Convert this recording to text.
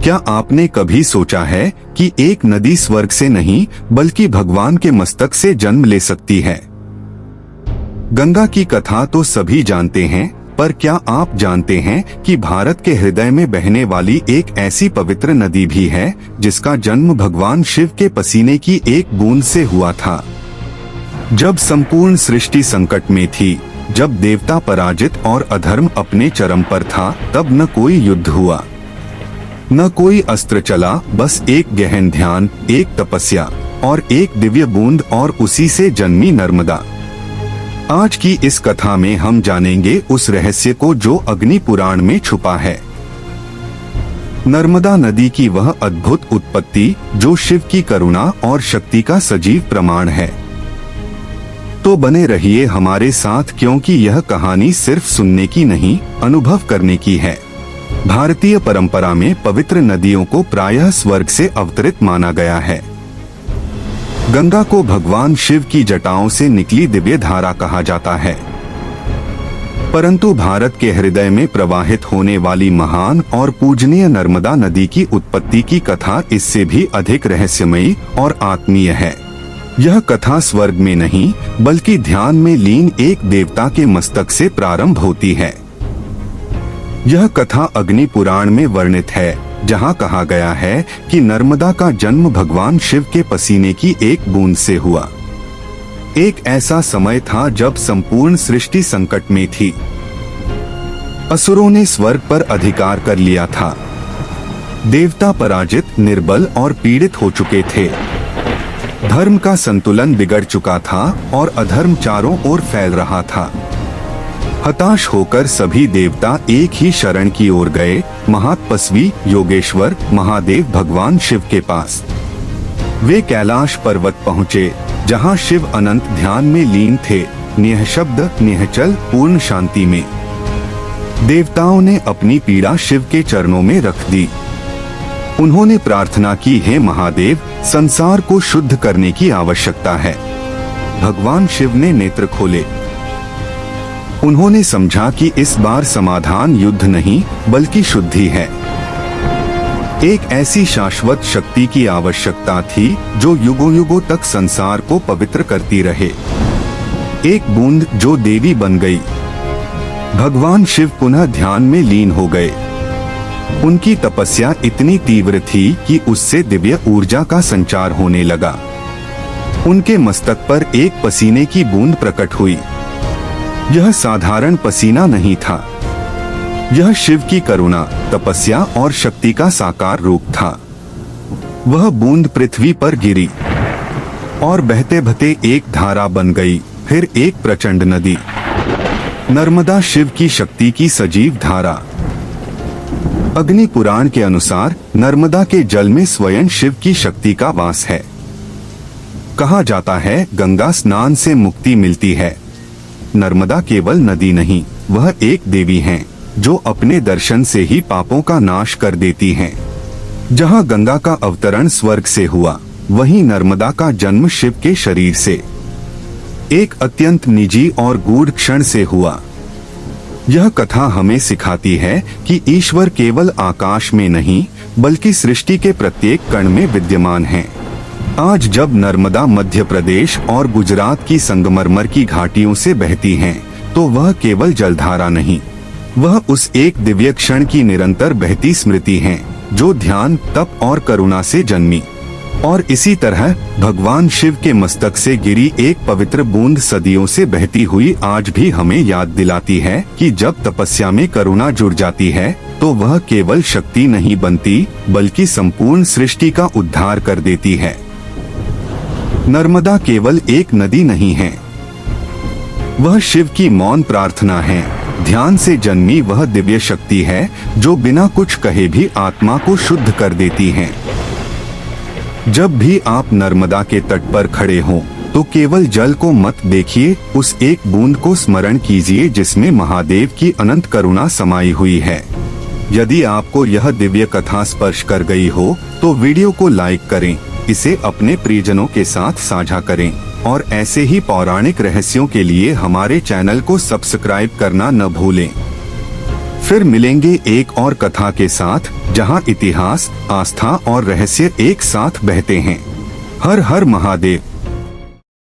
क्या आपने कभी सोचा है कि एक नदी स्वर्ग से नहीं बल्कि भगवान के मस्तक से जन्म ले सकती है? गंगा की कथा तो सभी जानते हैं, पर क्या आप जानते हैं कि भारत के हृदय में बहने वाली एक ऐसी पवित्र नदी भी है जिसका जन्म भगवान शिव के पसीने की एक बूंद से हुआ था। जब संपूर्ण सृष्टि संकट में थी, जब देवता पराजित और अधर्म अपने चरम पर था, तब न कोई युद्ध हुआ, न कोई अस्त्र चला, बस एक गहन ध्यान, एक तपस्या और एक दिव्य बूंद, और उसी से जन्मी नर्मदा। आज की इस कथा में हम जानेंगे उस रहस्य को जो अग्नि पुराण में छुपा है। नर्मदा नदी की वह अद्भुत उत्पत्ति जो शिव की करुणा और शक्ति का सजीव प्रमाण है। तो बने रहिए हमारे साथ, क्योंकि यह कहानी सिर्फ सुनने की नहीं, अनुभव करने की है। भारतीय परंपरा में पवित्र नदियों को प्रायः स्वर्ग से अवतरित माना गया है। गंगा को भगवान शिव की जटाओं से निकली दिव्य धारा कहा जाता है, परंतु भारत के हृदय में प्रवाहित होने वाली महान और पूजनीय नर्मदा नदी की उत्पत्ति की कथा इससे भी अधिक रहस्यमयी और आत्मीय है। यह कथा स्वर्ग में नहीं बल्कि ध्यान में लीन एक देवता के मस्तक से प्रारंभ होती है। यह कथा अग्नि पुराण में वर्णित है, जहाँ कहा गया है कि नर्मदा का जन्म भगवान शिव के पसीने की एक बूंद से हुआ। एक ऐसा समय था जब संपूर्ण सृष्टि संकट में थी। असुरों ने स्वर्ग पर अधिकार कर लिया था। देवता पराजित, निर्बल और पीड़ित हो चुके थे। धर्म का संतुलन बिगड़ चुका था और अधर्म चारों ओर फैल रहा था। हताश होकर सभी देवता एक ही शरण की ओर गए, महातपस्वी योगेश्वर महादेव भगवान शिव के पास। वे कैलाश पर्वत पहुँचे, जहाँ शिव अनंत ध्यान में लीन थे, निःशब्द निश्चल पूर्ण शांति में। देवताओं ने अपनी पीड़ा शिव के चरणों में रख दी। उन्होंने प्रार्थना की, हे महादेव, संसार को शुद्ध करने की आवश्यकता है। भगवान शिव ने नेत्र खोले। उन्होंने समझा कि इस बार समाधान युद्ध नहीं बल्कि शुद्धि है। एक ऐसी शाश्वत शक्ति की आवश्यकता थी जो युगों युगों तक संसार को पवित्र करती रहे। एक बूंद जो देवी बन गई। भगवान शिव पुनः ध्यान में लीन हो गए। उनकी तपस्या इतनी तीव्र थी कि उससे दिव्य ऊर्जा का संचार होने लगा। उनके मस्तक पर एक पसीने की बूंद प्रकट हुई। यह साधारण पसीना नहीं था, यह शिव की करुणा, तपस्या और शक्ति का साकार रूप था। वह बूंद पृथ्वी पर गिरी और बहते बहते एक धारा बन गई, फिर एक प्रचंड नदी। नर्मदा शिव की शक्ति की सजीव धारा। अग्नि पुराण के अनुसार नर्मदा के जल में स्वयं शिव की शक्ति का वास है। कहा जाता है, गंगा स्नान से मुक्ति मिलती है। नर्मदा केवल नदी नहीं, वह एक देवी हैं, जो अपने दर्शन से ही पापों का नाश कर देती हैं। जहाँ गंगा का अवतरण स्वर्ग से हुआ, वहीं नर्मदा का जन्म शिव के शरीर से एक अत्यंत निजी और गूढ़ क्षण से हुआ। यह कथा हमें सिखाती है कि ईश्वर केवल आकाश में नहीं बल्कि सृष्टि के प्रत्येक कण में विद्यमान है। आज जब नर्मदा मध्य प्रदेश और गुजरात की संगमरमर की घाटियों से बहती हैं, तो वह केवल जलधारा नहीं, वह उस एक दिव्य क्षण की निरंतर बहती स्मृति है जो ध्यान, तप और करुणा से जन्मी। और इसी तरह भगवान शिव के मस्तक से गिरी एक पवित्र बूंद सदियों से बहती हुई आज भी हमें याद दिलाती है कि जब तपस्या में करुणा जुड़ जाती है तो वह केवल शक्ति नहीं बनती बल्कि संपूर्ण सृष्टि का उद्धार कर देती है। नर्मदा केवल एक नदी नहीं है, वह शिव की मौन प्रार्थना है। ध्यान से जन्मी वह दिव्य शक्ति है जो बिना कुछ कहे भी आत्मा को शुद्ध कर देती है। जब भी आप नर्मदा के तट पर खड़े हों, तो केवल जल को मत देखिए, उस एक बूंद को स्मरण कीजिए जिसमें महादेव की अनंत करुणा समाई हुई है। यदि आपको यह दिव्य कथा स्पर्श कर गई हो तो वीडियो को लाइक करें, इसे अपने प्रियजनों के साथ साझा करें और ऐसे ही पौराणिक रहस्यों के लिए हमारे चैनल को सब्सक्राइब करना न भूलें। फिर मिलेंगे एक और कथा के साथ, जहां इतिहास, आस्था और रहस्य एक साथ बहते हैं। हर हर महादेव।